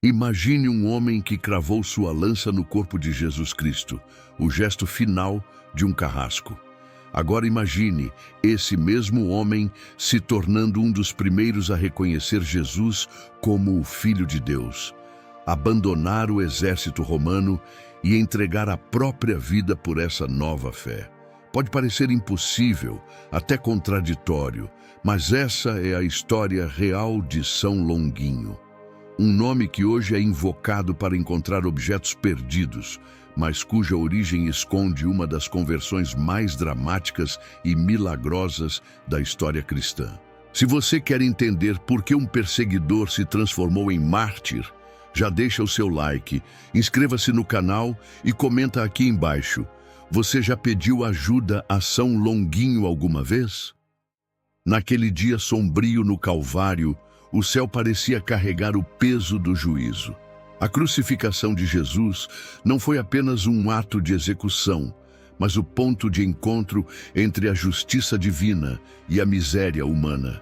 Imagine um homem que cravou sua lança no corpo de Jesus Cristo, o gesto final de um carrasco. Agora imagine esse mesmo homem se tornando um dos primeiros a reconhecer Jesus como o Filho de Deus, abandonar o exército romano e entregar a própria vida por essa nova fé. Pode parecer impossível, até contraditório, mas essa é a história real de São Longuinho. Um nome que hoje é invocado para encontrar objetos perdidos, mas cuja origem esconde uma das conversões mais dramáticas e milagrosas da história cristã. Se você quer entender por que um perseguidor se transformou em mártir, já deixa o seu like, inscreva-se no canal e comenta aqui embaixo. Você já pediu ajuda a São Longuinho alguma vez? Naquele dia sombrio no Calvário, o céu parecia carregar o peso do juízo. A crucificação de Jesus não foi apenas um ato de execução, mas o ponto de encontro entre a justiça divina e a miséria humana.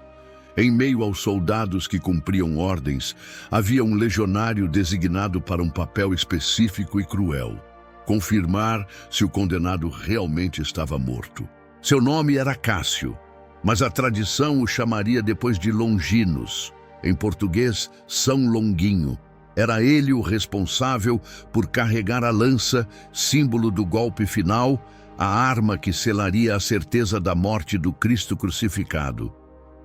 Em meio aos soldados que cumpriam ordens, havia um legionário designado para um papel específico e cruel: confirmar se o condenado realmente estava morto. Seu nome era Cássio, mas a tradição o chamaria depois de Longinos, em português, São Longuinho. Era ele o responsável por carregar a lança, símbolo do golpe final, a arma que selaria a certeza da morte do Cristo crucificado.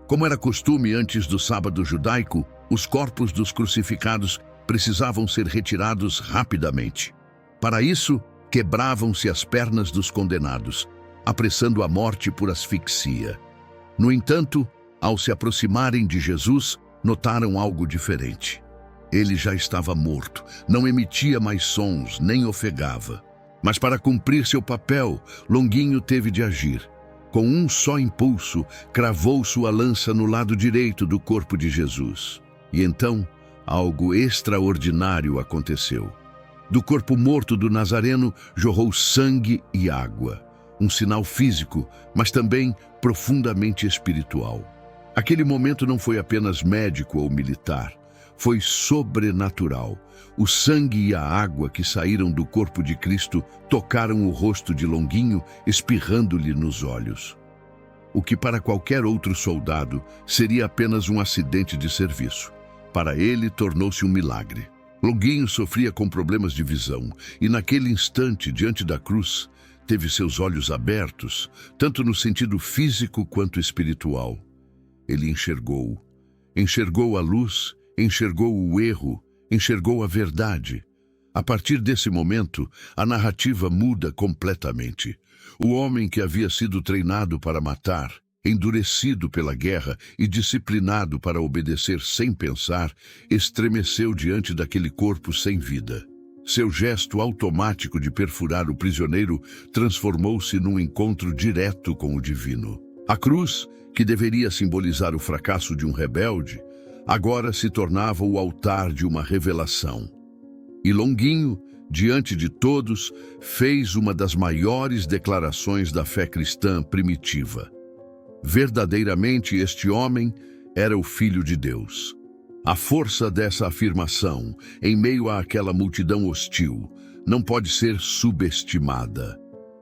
Como era costume antes do sábado judaico, os corpos dos crucificados precisavam ser retirados rapidamente. Para isso, quebravam-se as pernas dos condenados, apressando a morte por asfixia. No entanto, ao se aproximarem de Jesus, notaram algo diferente. Ele já estava morto, não emitia mais sons, nem ofegava. Mas para cumprir seu papel, Longuinho teve de agir. Com um só impulso, cravou sua lança no lado direito do corpo de Jesus. E então, algo extraordinário aconteceu. Do corpo morto do Nazareno jorrou sangue e água. Um sinal físico, mas também profundamente espiritual. Aquele momento não foi apenas médico ou militar. Foi sobrenatural. O sangue e a água que saíram do corpo de Cristo tocaram o rosto de Longuinho, espirrando-lhe nos olhos. O que para qualquer outro soldado seria apenas um acidente de serviço, para ele tornou-se um milagre. Longuinho sofria com problemas de visão e naquele instante, diante da cruz, teve seus olhos abertos, tanto no sentido físico quanto espiritual. Ele enxergou a luz, enxergou o erro, enxergou a verdade. A partir desse momento, a narrativa muda completamente. O homem que havia sido treinado para matar, endurecido pela guerra e disciplinado para obedecer sem pensar, estremeceu diante daquele corpo sem vida. Seu gesto automático de perfurar o prisioneiro transformou-se num encontro direto com o divino. A cruz, que deveria simbolizar o fracasso de um rebelde, agora se tornava o altar de uma revelação. E Longuinho, diante de todos, fez uma das maiores declarações da fé cristã primitiva. Verdadeiramente este homem era o Filho de Deus. A força dessa afirmação, em meio àquela multidão hostil, não pode ser subestimada.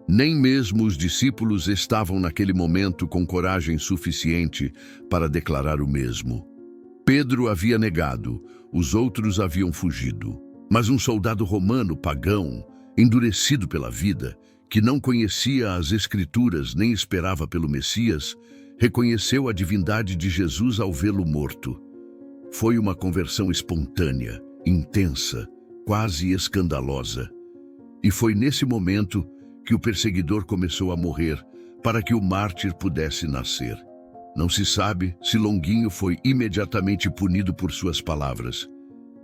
Nem mesmo os discípulos estavam naquele momento com coragem suficiente para declarar o mesmo. Pedro havia negado, os outros haviam fugido. Mas um soldado romano pagão, endurecido pela vida, que não conhecia as Escrituras nem esperava pelo Messias, reconheceu a divindade de Jesus ao vê-lo morto. Foi uma conversão espontânea, intensa, quase escandalosa. E foi nesse momento que o perseguidor começou a morrer para que o mártir pudesse nascer. Não se sabe se Longuinho foi imediatamente punido por suas palavras,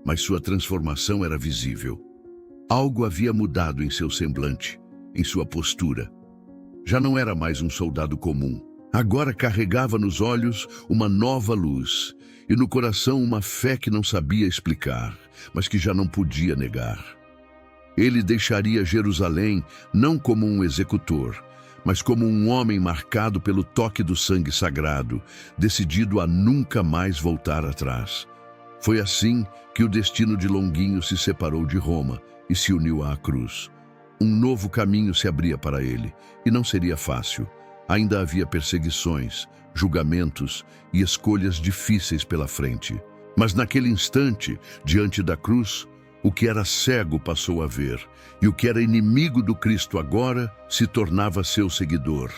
mas sua transformação era visível. Algo havia mudado em seu semblante, em sua postura. Já não era mais um soldado comum. Agora carregava nos olhos uma nova luz e no coração uma fé que não sabia explicar, mas que já não podia negar. Ele deixaria Jerusalém não como um executor, mas como um homem marcado pelo toque do sangue sagrado, decidido a nunca mais voltar atrás. Foi assim que o destino de Longuinho se separou de Roma e se uniu à cruz. Um novo caminho se abria para ele, e não seria fácil. Ainda havia perseguições, julgamentos e escolhas difíceis pela frente. Mas naquele instante, diante da cruz, o que era cego passou a ver, e o que era inimigo do Cristo agora se tornava seu seguidor.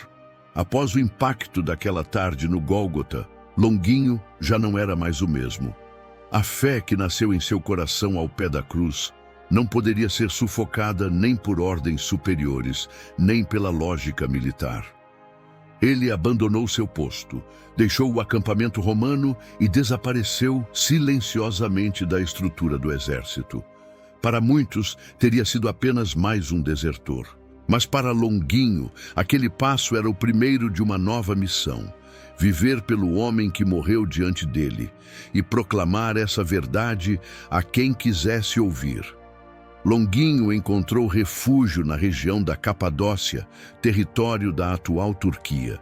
Após o impacto daquela tarde no Gólgota, Longuinho já não era mais o mesmo. A fé que nasceu em seu coração ao pé da cruz não poderia ser sufocada nem por ordens superiores, nem pela lógica militar. Ele abandonou seu posto, deixou o acampamento romano e desapareceu silenciosamente da estrutura do exército. Para muitos, teria sido apenas mais um desertor. Mas para Longuinho, aquele passo era o primeiro de uma nova missão: viver pelo homem que morreu diante dele e proclamar essa verdade a quem quisesse ouvir. Longuinho encontrou refúgio na região da Capadócia, território da atual Turquia.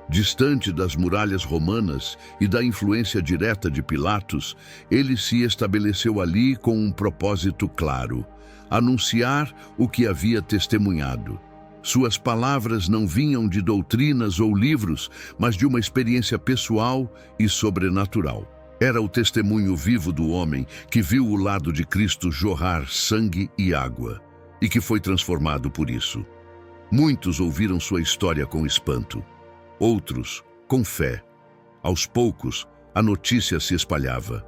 Distante das muralhas romanas e da influência direta de Pilatos, ele se estabeleceu ali com um propósito claro: anunciar o que havia testemunhado. Suas palavras não vinham de doutrinas ou livros, mas de uma experiência pessoal e sobrenatural. Era o testemunho vivo do homem que viu o lado de Cristo jorrar sangue e água, e que foi transformado por isso. Muitos ouviram sua história com espanto, outros com fé. Aos poucos, a notícia se espalhava.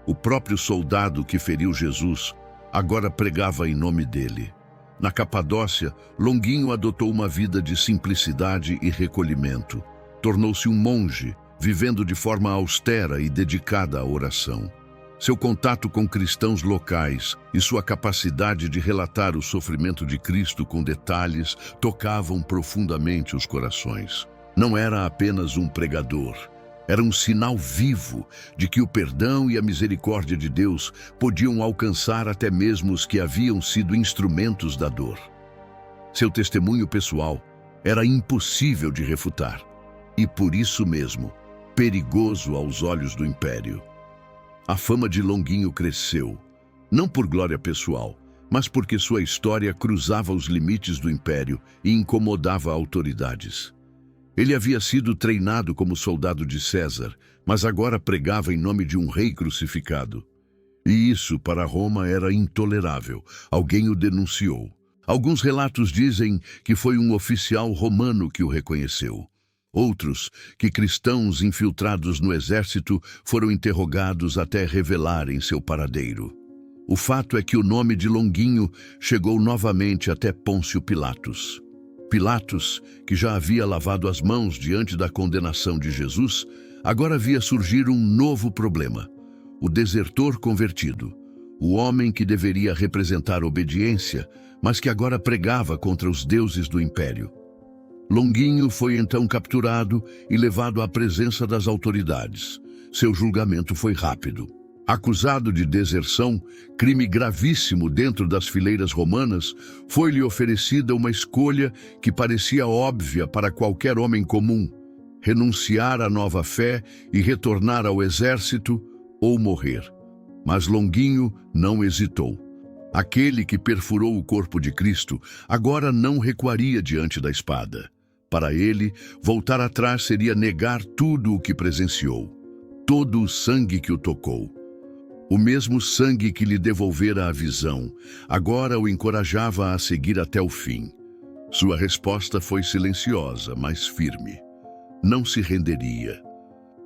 O próprio soldado que feriu Jesus agora pregava em nome dele. Na Capadócia, Longuinho adotou uma vida de simplicidade e recolhimento. Tornou-se um monge, vivendo de forma austera e dedicada à oração. Seu contato com cristãos locais e sua capacidade de relatar o sofrimento de Cristo com detalhes tocavam profundamente os corações. Não era apenas um pregador, era um sinal vivo de que o perdão e a misericórdia de Deus podiam alcançar até mesmo os que haviam sido instrumentos da dor. Seu testemunho pessoal era impossível de refutar, e por isso mesmo, perigoso aos olhos do Império. A fama de Longuinho cresceu, não por glória pessoal, mas porque sua história cruzava os limites do Império e incomodava autoridades. Ele havia sido treinado como soldado de César, mas agora pregava em nome de um rei crucificado. E isso, para Roma, era intolerável. Alguém o denunciou. Alguns relatos dizem que foi um oficial romano que o reconheceu. Outros, que cristãos infiltrados no exército foram interrogados até revelarem seu paradeiro. O fato é que o nome de Longuinho chegou novamente até Pôncio Pilatos. Pilatos, que já havia lavado as mãos diante da condenação de Jesus, agora via surgir um novo problema: o desertor convertido, o homem que deveria representar obediência, mas que agora pregava contra os deuses do Império. Longuinho foi então capturado e levado à presença das autoridades. Seu julgamento foi rápido. Acusado de deserção, crime gravíssimo dentro das fileiras romanas, foi-lhe oferecida uma escolha que parecia óbvia para qualquer homem comum: renunciar à nova fé e retornar ao exército ou morrer. Mas Longuinho não hesitou. Aquele que perfurou o corpo de Cristo agora não recuaria diante da espada. Para ele, voltar atrás seria negar tudo o que presenciou, todo o sangue que o tocou. O mesmo sangue que lhe devolvera a visão, agora o encorajava a seguir até o fim. Sua resposta foi silenciosa, mas firme. Não se renderia.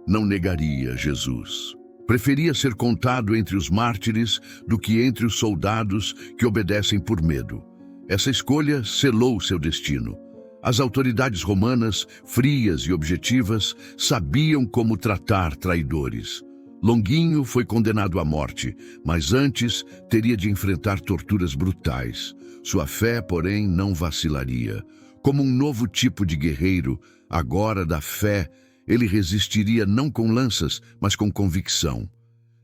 Não negaria Jesus. Preferia ser contado entre os mártires do que entre os soldados que obedecem por medo. Essa escolha selou seu destino. As autoridades romanas, frias e objetivas, sabiam como tratar traidores. Longuinho foi condenado à morte, mas antes teria de enfrentar torturas brutais. Sua fé, porém, não vacilaria. Como um novo tipo de guerreiro, agora da fé, ele resistiria não com lanças, mas com convicção.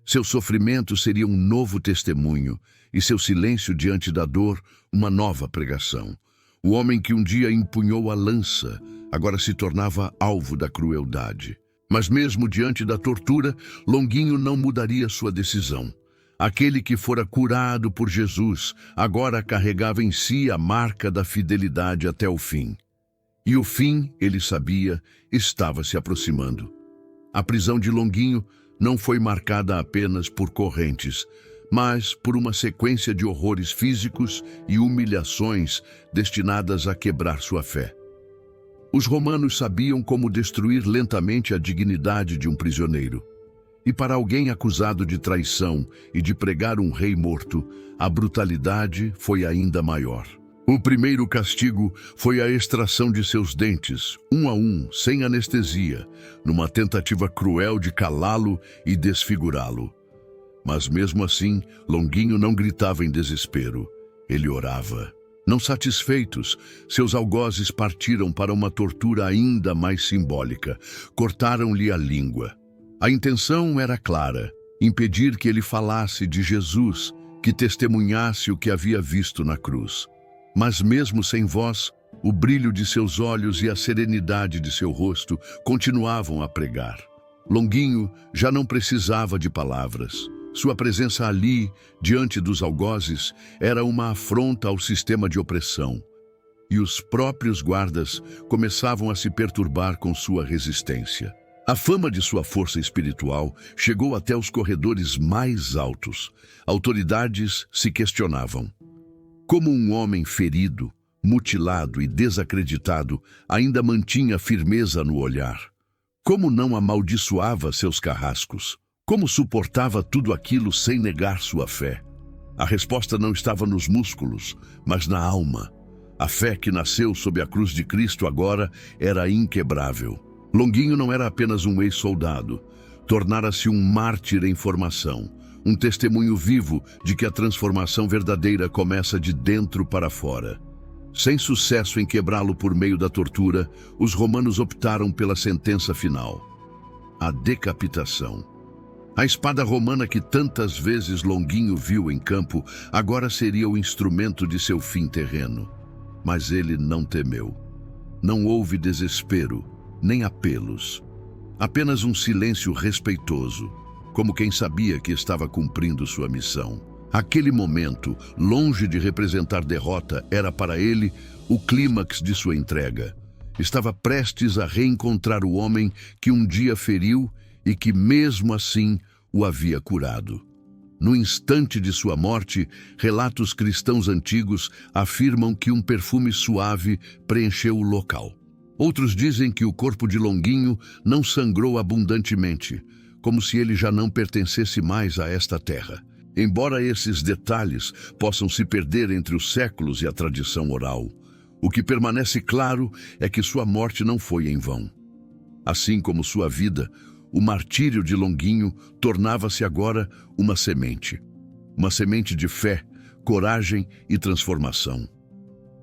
Seu sofrimento seria um novo testemunho, e seu silêncio diante da dor, uma nova pregação. O homem que um dia empunhou a lança, agora se tornava alvo da crueldade. Mas mesmo diante da tortura, Longuinho não mudaria sua decisão. Aquele que fora curado por Jesus agora carregava em si a marca da fidelidade até o fim. E o fim, ele sabia, estava se aproximando. A prisão de Longuinho não foi marcada apenas por correntes, mas por uma sequência de horrores físicos e humilhações destinadas a quebrar sua fé. Os romanos sabiam como destruir lentamente a dignidade de um prisioneiro. E para alguém acusado de traição e de pregar um rei morto, a brutalidade foi ainda maior. O primeiro castigo foi a extração de seus dentes, um a um, sem anestesia, numa tentativa cruel de calá-lo e desfigurá-lo. Mas mesmo assim, Longuinho não gritava em desespero. Ele orava. Não satisfeitos, seus algozes partiram para uma tortura ainda mais simbólica. Cortaram-lhe a língua. A intenção era clara: impedir que ele falasse de Jesus, que testemunhasse o que havia visto na cruz. Mas mesmo sem voz, o brilho de seus olhos e a serenidade de seu rosto continuavam a pregar. Longuinho já não precisava de palavras. Sua presença ali, diante dos algozes, era uma afronta ao sistema de opressão. E os próprios guardas começavam a se perturbar com sua resistência. A fama de sua força espiritual chegou até os corredores mais altos. Autoridades se questionavam. Como um homem ferido, mutilado e desacreditado ainda mantinha firmeza no olhar? Como não amaldiçoava seus carrascos? Como suportava tudo aquilo sem negar sua fé? A resposta não estava nos músculos, mas na alma. A fé que nasceu sob a cruz de Cristo agora era inquebrável. Longuinho não era apenas um ex-soldado. Tornara-se um mártir em formação. Um testemunho vivo de que a transformação verdadeira começa de dentro para fora. Sem sucesso em quebrá-lo por meio da tortura, os romanos optaram pela sentença final: a decapitação. A espada romana que tantas vezes Longuinho viu em campo agora seria o instrumento de seu fim terreno. Mas ele não temeu. Não houve desespero, nem apelos. Apenas um silêncio respeitoso, como quem sabia que estava cumprindo sua missão. Aquele momento, longe de representar derrota, era para ele o clímax de sua entrega. Estava prestes a reencontrar o homem que um dia feriu e que, mesmo assim, o havia curado. No instante de sua morte, relatos cristãos antigos afirmam que um perfume suave preencheu o local. Outros dizem que o corpo de Longuinho não sangrou abundantemente, como se ele já não pertencesse mais a esta terra. Embora esses detalhes possam se perder entre os séculos e a tradição oral, o que permanece claro é que sua morte não foi em vão. Assim como sua vida, o martírio de Longuinho tornava-se agora uma semente de fé, coragem e transformação.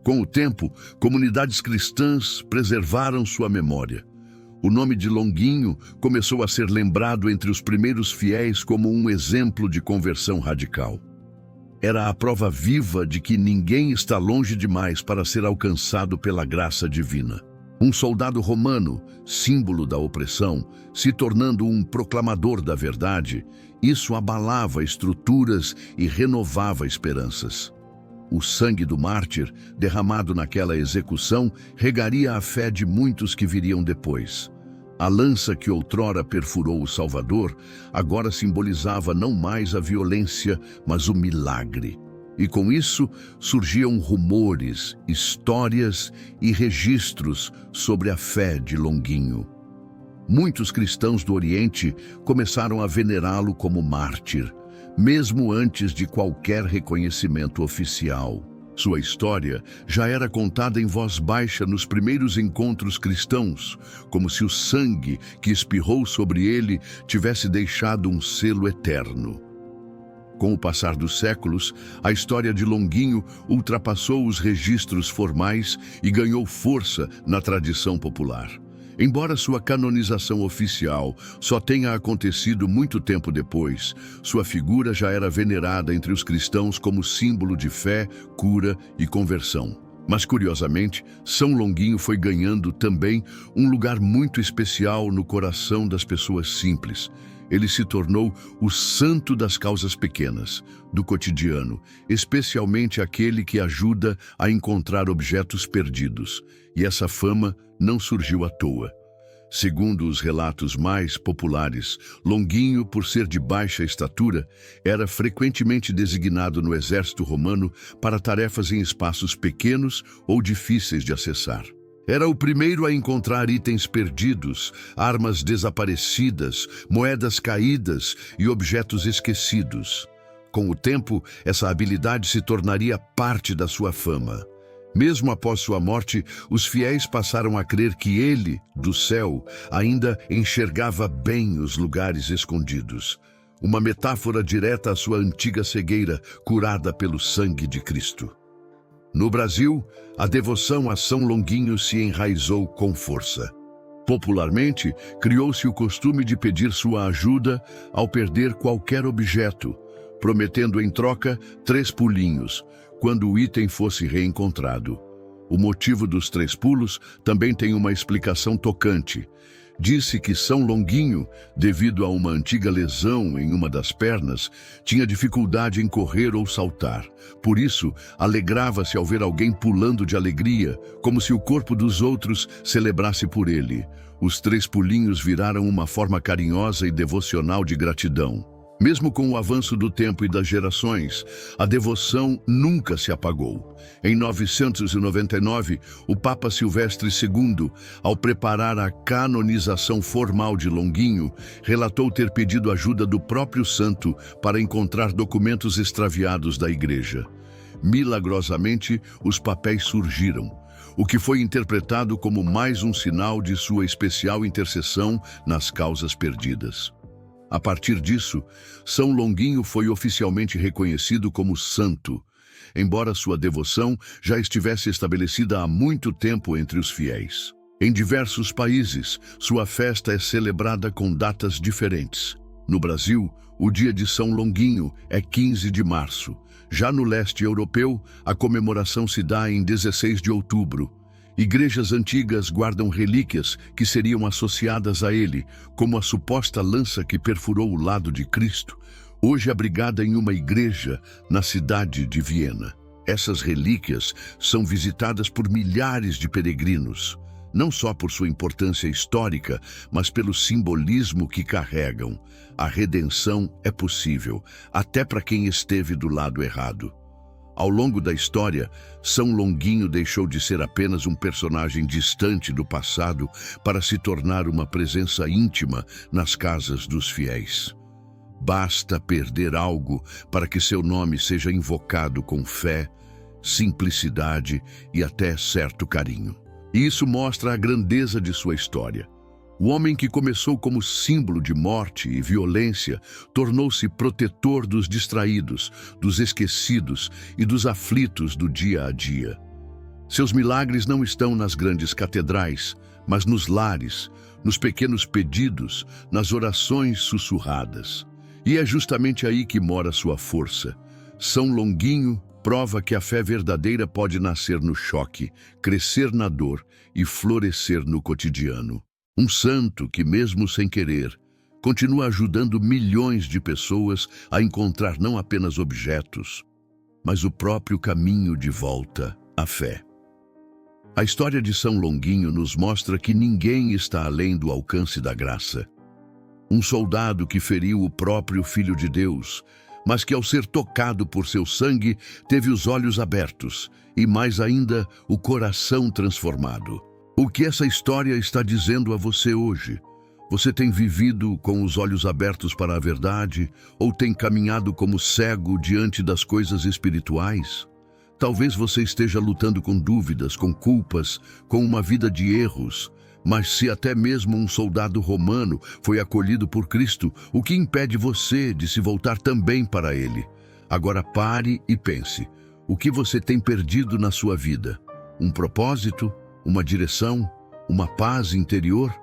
Com o tempo, comunidades cristãs preservaram sua memória. O nome de Longuinho começou a ser lembrado entre os primeiros fiéis como um exemplo de conversão radical. Era a prova viva de que ninguém está longe demais para ser alcançado pela graça divina. Um soldado romano, símbolo da opressão, se tornando um proclamador da verdade, isso abalava estruturas e renovava esperanças. O sangue do mártir, derramado naquela execução, regaria a fé de muitos que viriam depois. A lança que outrora perfurou o Salvador, agora simbolizava não mais a violência, mas o milagre. E com isso surgiam rumores, histórias e registros sobre a fé de Longuinho. Muitos cristãos do Oriente começaram a venerá-lo como mártir, mesmo antes de qualquer reconhecimento oficial. Sua história já era contada em voz baixa nos primeiros encontros cristãos, como se o sangue que espirrou sobre ele tivesse deixado um selo eterno. Com o passar dos séculos, a história de Longuinho ultrapassou os registros formais e ganhou força na tradição popular. Embora sua canonização oficial só tenha acontecido muito tempo depois, sua figura já era venerada entre os cristãos como símbolo de fé, cura e conversão. Mas, curiosamente, São Longuinho foi ganhando também um lugar muito especial no coração das pessoas simples. Ele se tornou o santo das causas pequenas, do cotidiano, especialmente aquele que ajuda a encontrar objetos perdidos. E essa fama não surgiu à toa. Segundo os relatos mais populares, Longuinho, por ser de baixa estatura, era frequentemente designado no exército romano para tarefas em espaços pequenos ou difíceis de acessar. Era o primeiro a encontrar itens perdidos, armas desaparecidas, moedas caídas e objetos esquecidos. Com o tempo, essa habilidade se tornaria parte da sua fama. Mesmo após sua morte, os fiéis passaram a crer que ele, do céu, ainda enxergava bem os lugares escondidos. Uma metáfora direta à sua antiga cegueira, curada pelo sangue de Cristo. No Brasil, a devoção a São Longuinho se enraizou com força. Popularmente, criou-se o costume de pedir sua ajuda ao perder qualquer objeto, prometendo em troca 3 pulinhos, quando o item fosse reencontrado. O motivo dos 3 pulos também tem uma explicação tocante. Disse que São Longuinho, devido a uma antiga lesão em uma das pernas, tinha dificuldade em correr ou saltar. Por isso, alegrava-se ao ver alguém pulando de alegria, como se o corpo dos outros celebrasse por ele. Os 3 pulinhos viraram uma forma carinhosa e devocional de gratidão. Mesmo com o avanço do tempo e das gerações, a devoção nunca se apagou. Em 999, o Papa Silvestre II, ao preparar a canonização formal de Longuinho, relatou ter pedido ajuda do próprio santo para encontrar documentos extraviados da Igreja. Milagrosamente, os papéis surgiram, o que foi interpretado como mais um sinal de sua especial intercessão nas causas perdidas. A partir disso, São Longuinho foi oficialmente reconhecido como santo, embora sua devoção já estivesse estabelecida há muito tempo entre os fiéis. Em diversos países, sua festa é celebrada com datas diferentes. No Brasil, o dia de São Longuinho é 15 de março. Já no leste europeu, a comemoração se dá em 16 de outubro. Igrejas antigas guardam relíquias que seriam associadas a ele, como a suposta lança que perfurou o lado de Cristo, hoje abrigada em uma igreja na cidade de Viena. Essas relíquias são visitadas por milhares de peregrinos, não só por sua importância histórica, mas pelo simbolismo que carregam. A redenção é possível, até para quem esteve do lado errado. Ao longo da história, São Longuinho deixou de ser apenas um personagem distante do passado para se tornar uma presença íntima nas casas dos fiéis. Basta perder algo para que seu nome seja invocado com fé, simplicidade e até certo carinho. E isso mostra a grandeza de sua história. O homem que começou como símbolo de morte e violência tornou-se protetor dos distraídos, dos esquecidos e dos aflitos do dia a dia. Seus milagres não estão nas grandes catedrais, mas nos lares, nos pequenos pedidos, nas orações sussurradas. E é justamente aí que mora sua força. São Longuinho prova que a fé verdadeira pode nascer no choque, crescer na dor e florescer no cotidiano. Um santo que, mesmo sem querer, continua ajudando milhões de pessoas a encontrar não apenas objetos, mas o próprio caminho de volta à fé. A história de São Longuinho nos mostra que ninguém está além do alcance da graça. Um soldado que feriu o próprio Filho de Deus, mas que ao ser tocado por seu sangue, teve os olhos abertos e, mais ainda, o coração transformado. O que essa história está dizendo a você hoje? Você tem vivido com os olhos abertos para a verdade ou tem caminhado como cego diante das coisas espirituais? Talvez você esteja lutando com dúvidas, com culpas, com uma vida de erros. Mas se até mesmo um soldado romano foi acolhido por Cristo, o que impede você de se voltar também para Ele? Agora pare e pense. O que você tem perdido na sua vida? Um propósito? Uma direção? Uma paz interior?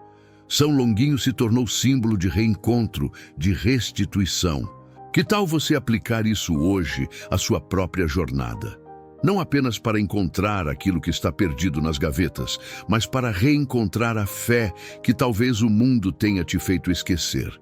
São Longuinho se tornou símbolo de reencontro, de restituição. Que tal você aplicar isso hoje à sua própria jornada? Não apenas para encontrar aquilo que está perdido nas gavetas, mas para reencontrar a fé que talvez o mundo tenha te feito esquecer.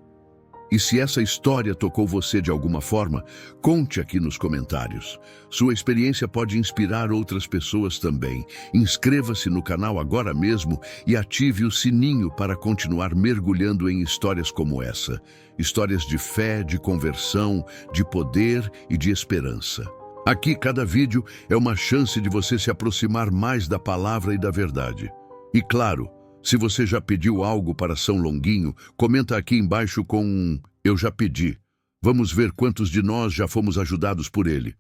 E se essa história tocou você de alguma forma, conte aqui nos comentários. Sua experiência pode inspirar outras pessoas também. Inscreva-se no canal agora mesmo e ative o sininho para continuar mergulhando em histórias como essa. Histórias de fé, de conversão, de poder e de esperança. Aqui, cada vídeo é uma chance de você se aproximar mais da palavra e da verdade. E claro, se você já pediu algo para São Longuinho, comenta aqui embaixo com um "Eu já pedi". Vamos ver quantos de nós já fomos ajudados por ele.